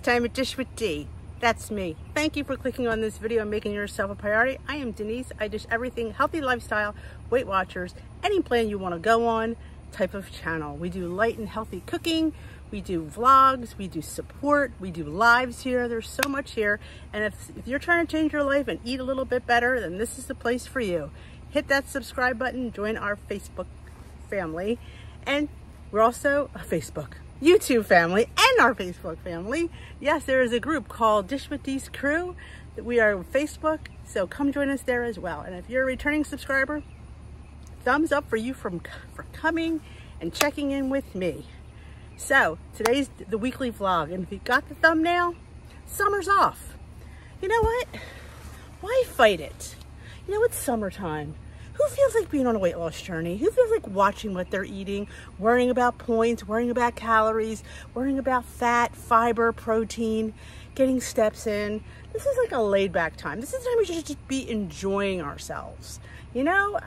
time at Dish with D. That's me. Thank you for clicking on this video and making yourself a priority. I am Denise. I dish everything healthy lifestyle, Weight Watchers, any plan you want to go on type of channel. We do light and healthy cooking. We do vlogs. We do support. We do lives here. There's so much here. And if you're trying to change your life and eat a little bit better, then this is the place for you. Hit that subscribe button. Join our Facebook family. And we're also a YouTube family and our Facebook family. Yes, there is a group called Dish with D's Crew. We are on Facebook, so come join us there as well. And if you're a returning subscriber, thumbs up for you for coming and checking in with me. So today's the weekly vlog, and if you got the thumbnail, summer's off. You know what? Why fight it? You know, it's summertime. Who feels like being on a weight loss journey? Who feels like watching what they're eating, worrying about points, worrying about calories, worrying about fat, fiber, protein, getting steps in? This is like a laid back time. This is the time we should just be enjoying ourselves. You know,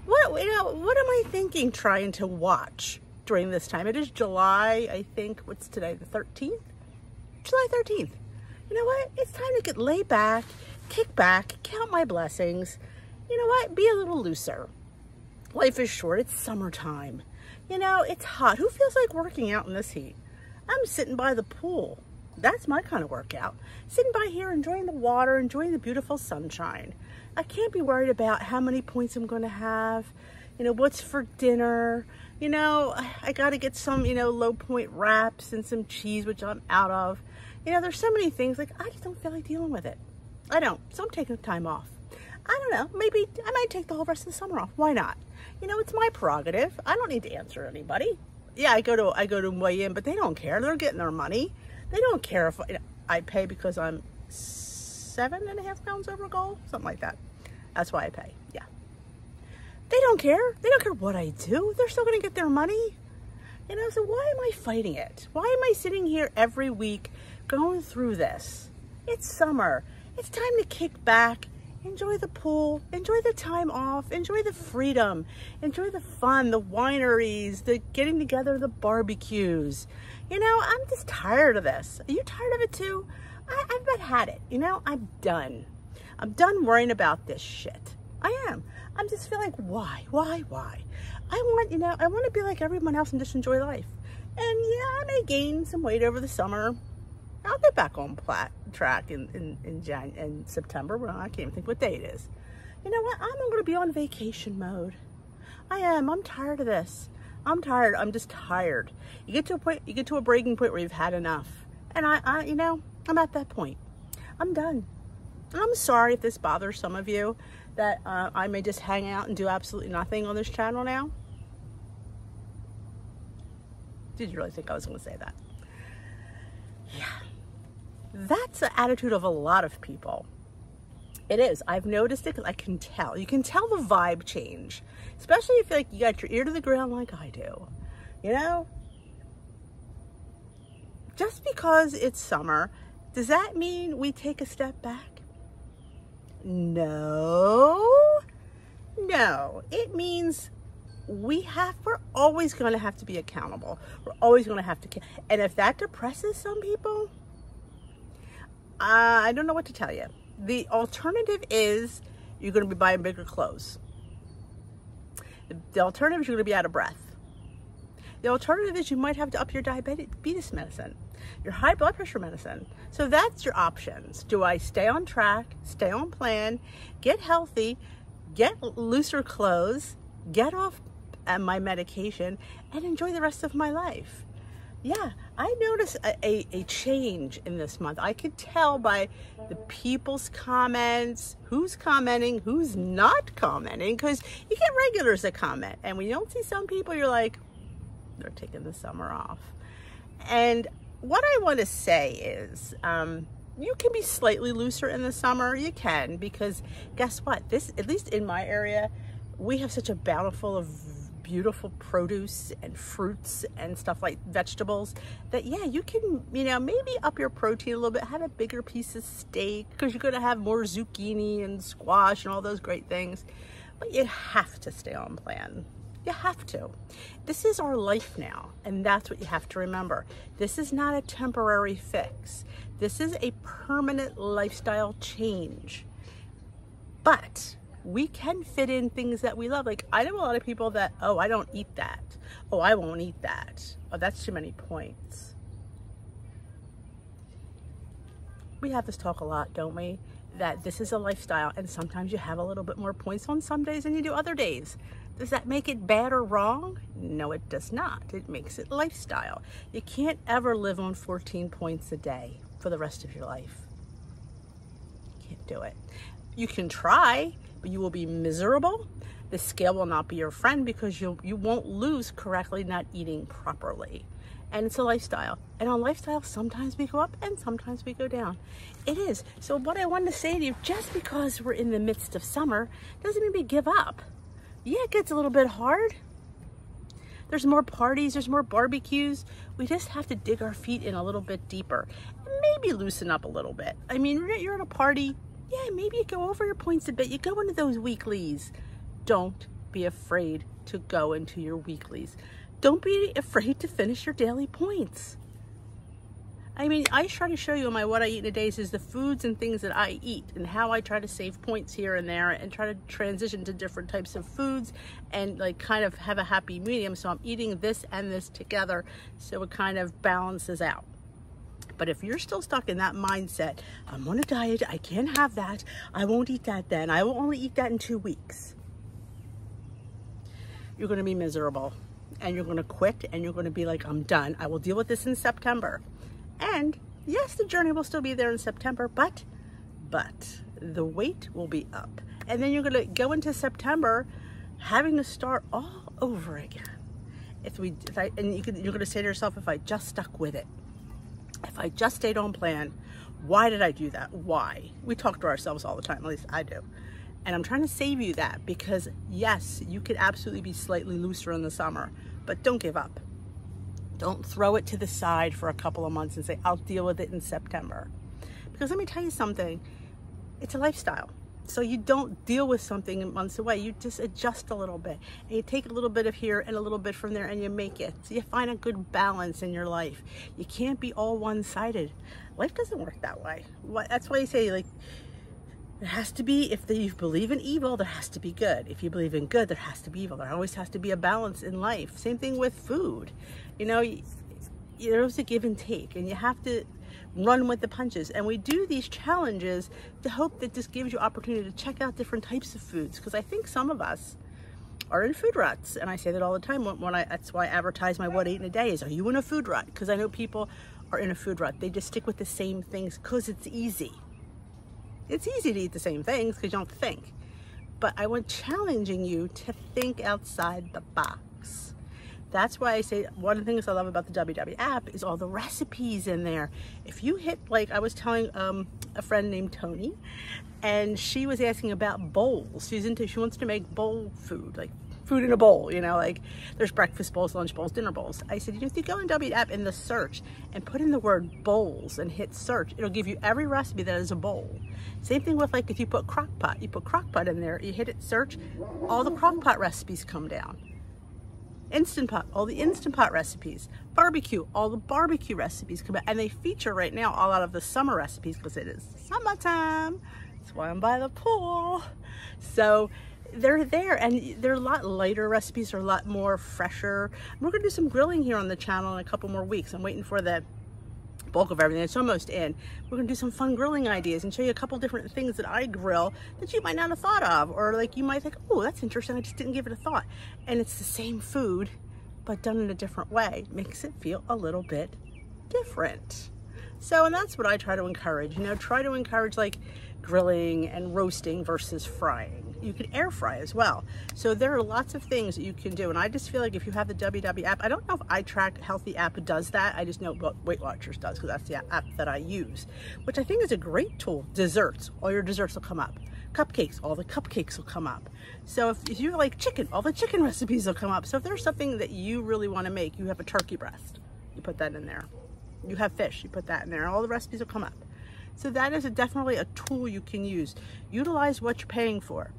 what am I thinking trying to watch during this time? It is July, I think, what's today, the 13th? July 13th. You know what? It's time to get laid back, kick back, count my blessings. You know what? Be a little looser. Life is short. It's summertime. You know, it's hot. Who feels like working out in this heat? I'm sitting by the pool. That's my kind of workout. Sitting by here, enjoying the water, enjoying the beautiful sunshine. I can't be worried about how many points I'm going to have. You know, what's for dinner. You know, I got to get some, you know, low point wraps and some cheese, which I'm out of. You know, there's so many things. Like, I just don't feel like dealing with it. I don't. So I'm taking time off. I don't know, maybe I might take the whole rest of the summer off. Why not? You know, it's my prerogative. I don't need to answer anybody. Yeah, I go to weigh in, but they don't care. They're getting their money. They don't care if I pay because I'm 7.5 pounds over goal, something like that. That's why I pay. Yeah. They don't care. They don't care what I do. They're still going to get their money. You know, so why am I fighting it? Why am I sitting here every week going through this? It's summer. It's time to kick back. Enjoy the pool, enjoy the time off, enjoy the freedom, enjoy the fun, the wineries, the getting together, the barbecues. You know, I'm just tired of this. Are you tired of it too? I've about had it. You know, I'm done. I'm done worrying about this shit. I am. I'm just feeling like, why? I want to be like everyone else and just enjoy life. And yeah, I may gain some weight over the summer. I'll get back on track in September. Well, I can't even think what day it is. You know what? I'm going to be on vacation mode. I am. I'm tired of this. I'm tired. I'm just tired. You get to a point, you get to a breaking point where you've had enough. And you know, I'm at that point. I'm done. And I'm sorry if this bothers some of you that I may just hang out and do absolutely nothing on this channel now. Did you really think I was going to say that? Yeah. That's the attitude of a lot of people. It is. I've noticed it because I can tell. You can tell the vibe change. Especially if like you got your ear to the ground like I do. You know? Just because it's summer, does that mean we take a step back? No. No. It means we're always going to have to be accountable. We're always going to have to. And if that depresses some people, I don't know what to tell you. The alternative is you're going to be buying bigger clothes. The alternative is you're going to be out of breath. The alternative is you might have to up your diabetes medicine, your high blood pressure medicine. So that's your options. Do I stay on track, stay on plan, get healthy, get looser clothes, get off my medication, and enjoy the rest of my life? Yeah, I noticed a change in this month. I could tell by the people's comments, who's commenting, who's not commenting, because you get regulars that comment. And when you don't see some people, you're like, they're taking the summer off. And what I want to say is, you can be slightly looser in the summer. You can, because guess what? At least in my area, we have such a bountiful of beautiful produce and fruits and stuff like vegetables that, yeah, you can, you know, maybe up your protein a little bit, have a bigger piece of steak because you're going to have more zucchini and squash and all those great things. But you have to stay on plan. You have to. This is our life now, and that's what you have to remember. This is not a temporary fix. This is a permanent lifestyle change. But we can fit in things that we love. Like, I know a lot of people that, oh, I don't eat that. Oh, I won't eat that. Oh, that's too many points. We have this talk a lot, don't we? That this is a lifestyle, and sometimes you have a little bit more points on some days than you do other days. Does that make it bad or wrong? No, it does not. It makes it lifestyle. You can't ever live on 14 points a day for the rest of your life. You can't do it. You can try, but you will be miserable. The scale will not be your friend because you won't lose correctly not eating properly. And it's a lifestyle. And on lifestyle, sometimes we go up and sometimes we go down. It is. So what I wanted to say to you, just because we're in the midst of summer, doesn't mean we give up. Yeah, it gets a little bit hard. There's more parties, there's more barbecues. We just have to dig our feet in a little bit deeper. And maybe loosen up a little bit. I mean, you're at a party, yeah, maybe you go over your points a bit. You go into those weeklies. Don't be afraid to go into your weeklies. Don't be afraid to finish your daily points. I mean, I try to show you in my What I Eat in a Day is the foods and things that I eat and how I try to save points here and there and try to transition to different types of foods and like kind of have a happy medium. So I'm eating this and this together so it kind of balances out. But if you're still stuck in that mindset, I'm on a diet, I can't have that, I won't eat that then, I will only eat that in 2 weeks, you're going to be miserable. And you're going to quit and you're going to be like, I'm done. I will deal with this in September. And yes, the journey will still be there in September, but the weight will be up. And then you're going to go into September having to start all over again. You're going to say to yourself, if I just stuck with it, if I just stayed on plan, why did I do that? Why? We talk to ourselves all the time, at least I do. And I'm trying to save you that because yes, you could absolutely be slightly looser in the summer, but don't give up. Don't throw it to the side for a couple of months and say, I'll deal with it in September. Because let me tell you something, it's a lifestyle. So you don't deal with something months away. You just adjust a little bit. And you take a little bit of here and a little bit from there and you make it. So you find a good balance in your life. You can't be all one-sided. Life doesn't work that way. That's why you say, like, there has to be, if you believe in evil, there has to be good. If you believe in good, there has to be evil. There always has to be a balance in life. Same thing with food. You know, there's a give and take, and you have to run with the punches. And we do these challenges to hope that this gives you opportunity to check out different types of foods. Because I think some of us are in food ruts. And I say that all the time. That's why I advertise my What I Eat in a Day is, are you in a food rut? Because I know people are in a food rut. They just stick with the same things because it's easy. It's easy to eat the same things because you don't think. But I want challenging you to think outside the box. That's why I say one of the things I love about the WW app is all the recipes in there. If you hit, like I was telling a friend named Tony, and she was asking about bowls. She wants to make bowl food, like food in a bowl, you know, like there's breakfast bowls, lunch bowls, dinner bowls. I said, you know, if you go in W app in the search and put in the word bowls and hit search, it'll give you every recipe that is a bowl. Same thing with, like, if you put crock pot, you put crock pot in there, you hit it search, all the crock pot recipes come down. Instant Pot, all the Instant Pot recipes. Barbecue, all the barbecue recipes come out. And they feature right now a lot of the summer recipes because it is summertime. That's why I'm by the pool. So they're there, and they're a lot lighter recipes, they're a lot more fresher. We're gonna do some grilling here on the channel in a couple more weeks. I'm waiting for the bulk of everything. It's almost in. We're gonna do some fun grilling ideas and show you a couple different things that I grill that you might not have thought of, or like you might think, oh, that's interesting, I just didn't give it a thought. And it's the same food, but done in a different way. Makes it feel a little bit different. So, and that's what I try to encourage, you know, try to encourage like grilling and roasting versus frying. You can air fry as well. So there are lots of things that you can do. And I just feel like if you have the WW app, I don't know if iTrack Healthy app does that. I just know what Weight Watchers does because that's the app that I use, which I think is a great tool. Desserts, all your desserts will come up. Cupcakes, all the cupcakes will come up. So if you like chicken, all the chicken recipes will come up. So if there's something that you really want to make, you have a turkey breast, you put that in there. You have fish, you put that in there. All the recipes will come up. So that is definitely a tool you can use. Utilize what you're paying for.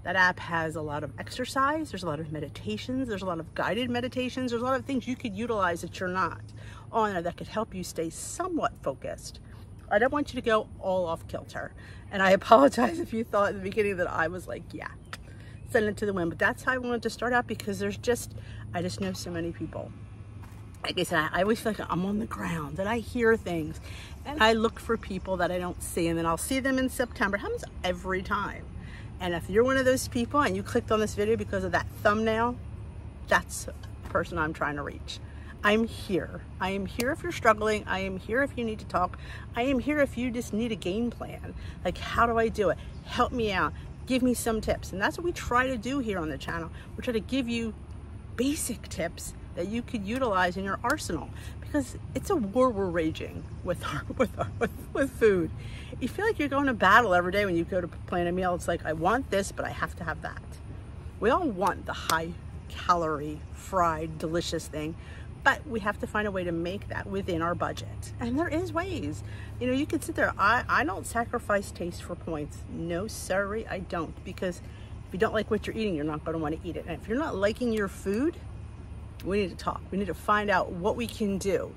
That app has a lot of exercise, there's a lot of meditations, there's a lot of guided meditations, there's a lot of things you could utilize that you're not on there that could help you stay somewhat focused. I don't want you to go all off kilter. And I apologize if you thought in the beginning that I was like, yeah, send it to the wind. But that's how I wanted to start out, because I just know so many people. Like I said, I always feel like I'm on the ground and I hear things and I look for people that I don't see, and then I'll see them in September. It happens every time. And if you're one of those people and you clicked on this video because of that thumbnail, that's the person I'm trying to reach. I'm here. I am here if you're struggling. I am here if you need to talk. I am here if you just need a game plan. Like, how do I do it? Help me out. Give me some tips. And that's what we try to do here on the channel. We try to give you basic tips that you could utilize in your arsenal, because it's a war we're raging with food. You feel like you're going to battle every day when you go to plan a meal. It's like, I want this, but I have to have that. We all want the high calorie, fried, delicious thing, but we have to find a way to make that within our budget. And there is ways. You know, you can sit there. I don't sacrifice taste for points. No, sorry, I don't. Because if you don't like what you're eating, you're not going to want to eat it. And if you're not liking your food, we need to talk. We need to find out what we can do.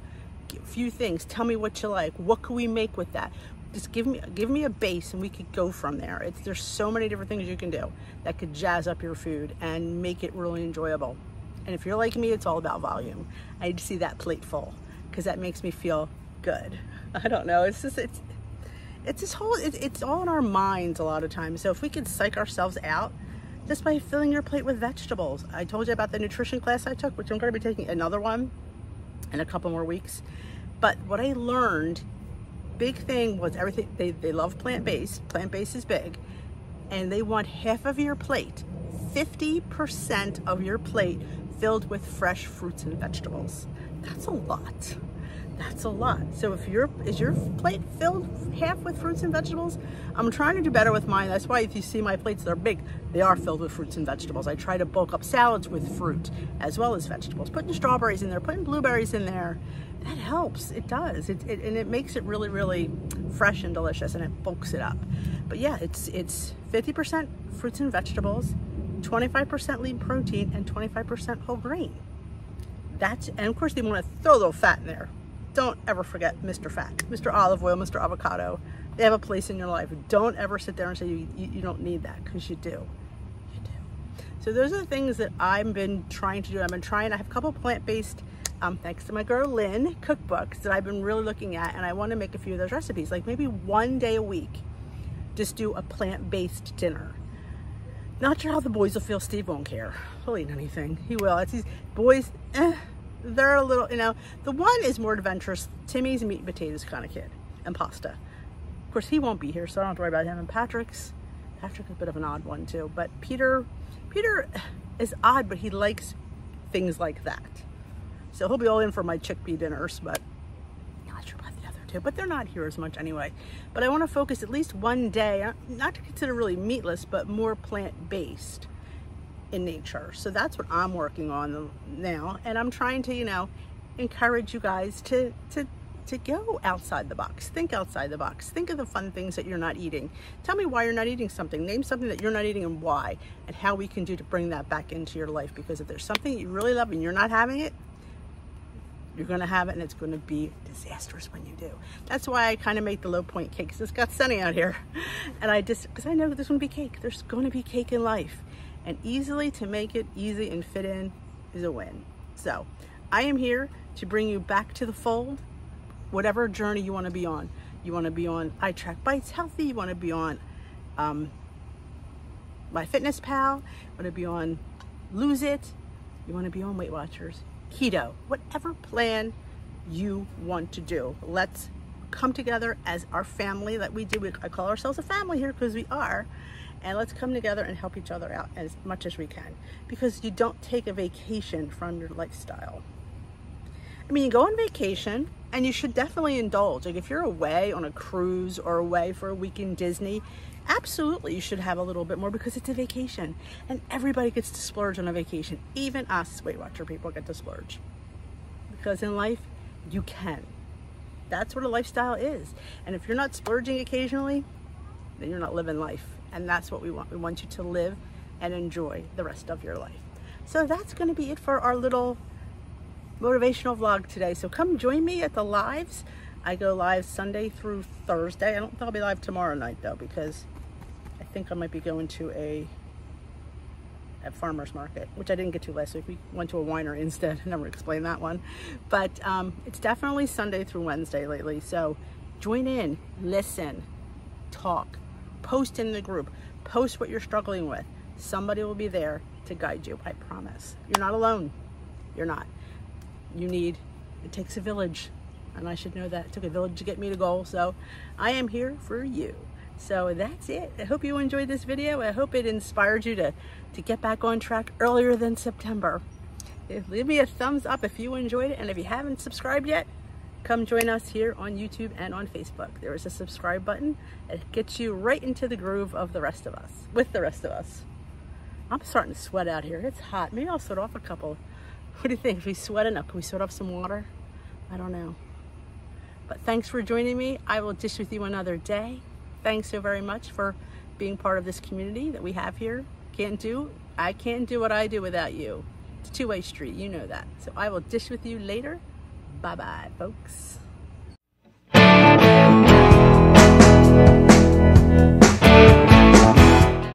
A few things. Tell me what you like. What can we make with that? Just give me a base and we could go from there. There's so many different things you can do that could jazz up your food and make it really enjoyable. And if you're like me, it's all about volume. I need to see that plate full, because that makes me feel good. I don't know. It's all in our minds a lot of times. So if we could psych ourselves out just by filling your plate with vegetables. I told you about the nutrition class I took, which I'm going to be taking another one in a couple more weeks. But what I learned, big thing was everything, they love plant-based. Plant-based is big. And they want half of your plate, 50% of your plate filled with fresh fruits and vegetables. That's a lot. That's a lot. So is your plate filled half with fruits and vegetables? I'm trying to do better with mine. That's why if you see my plates, they're big. They are filled with fruits and vegetables. I try to bulk up salads with fruit as well as vegetables. Putting strawberries in there, putting blueberries in there, that helps. It does. And it makes it really, really fresh and delicious, and it bulks it up. But yeah, it's 50% fruits and vegetables, 25% lean protein, and 25% whole grain. And of course, they want to throw a little fat in there. Don't ever forget Mr. Fat, Mr. Olive Oil, Mr. Avocado. They have a place in your life. Don't ever sit there and say you don't need that, because you do. You do. So those are the things that I've been trying to do. I have a couple plant-based, thanks to my girl Lynn, cookbooks that I've been really looking at, and I want to make a few of those recipes. Like maybe one day a week, just do a plant-based dinner. Not sure how the boys will feel. Steve won't care. He'll eat anything. He will. It's these boys, they're a little, the one is more adventurous. Timmy's a meat and potatoes kind of kid, and pasta. Of course, he won't be here, so I don't have to worry about him. And Patrick's a bit of an odd one too. But Peter is odd, but he likes things like that. So he'll be all in for my chickpea dinners, but I'm not sure about the other two. But they're not here as much anyway. But I want to focus at least one day, not to consider really meatless, but more plant-based in nature. So that's what I'm working on now, and I'm trying to encourage you guys to go outside the box. Think outside the box. Think of the fun things that you're not eating. Tell me why you're not eating something. Name something that you're not eating and why, and how we can do to bring that back into your life. Because if there's something you really love and you're not having it, you're going to have it, and it's going to be disastrous when you do. That's why I kind of make the low point cakes. It's got sunny out here, and because I know there's going to be cake. There's going to be cake in life. And easily to make it easy and fit in is a win. So I am here to bring you back to the fold, whatever journey you want to be on. You want to be on iTrack Bites Healthy, you want to be on MyFitnessPal, you want to be on Lose It, you want to be on Weight Watchers, Keto, whatever plan you want to do. Let's come together as our family that we do. I call ourselves a family here because we are. And let's come together and help each other out as much as we can, because you don't take a vacation from your lifestyle. I mean, you go on vacation and you should definitely indulge. Like if you're away on a cruise or away for a week in Disney, absolutely you should have a little bit more, because it's a vacation and everybody gets to splurge on a vacation. Even us Weight Watcher people get to splurge, because in life you can. That's what a lifestyle is. And if you're not splurging occasionally, then you're not living life. And that's what we want. We want you to live and enjoy the rest of your life. So that's going to be it for our little motivational vlog today. So come join me at the lives. I go live Sunday through Thursday. I don't think I'll be live tomorrow night though, because I think I might be going to a farmer's market, which I didn't get to last week. We went to a winery instead. I never explained that one. But it's definitely Sunday through Wednesday lately. So join in, listen, talk, post in the group, post what you're struggling with. Somebody will be there to guide you, I promise. You're not alone. You're not. It takes a village. And I should know that. It took a village to get me to goal. So I am here for you. So that's it. I hope you enjoyed this video. I hope it inspired you to get back on track earlier than September. Leave me a thumbs up if you enjoyed it. And if you haven't subscribed yet, come join us here on YouTube and on Facebook. There is a subscribe button. It gets you right into the groove of the rest of us, with the rest of us. I'm starting to sweat out here. It's hot. Maybe I'll sweat off a couple. What do you think? If we sweat enough, can we sweat off some water? I don't know. But thanks for joining me. I will dish with you another day. Thanks so very much for being part of this community that we have here. I can't do what I do without you. It's a two-way street, you know that. So I will dish with you later. Bye-bye, folks.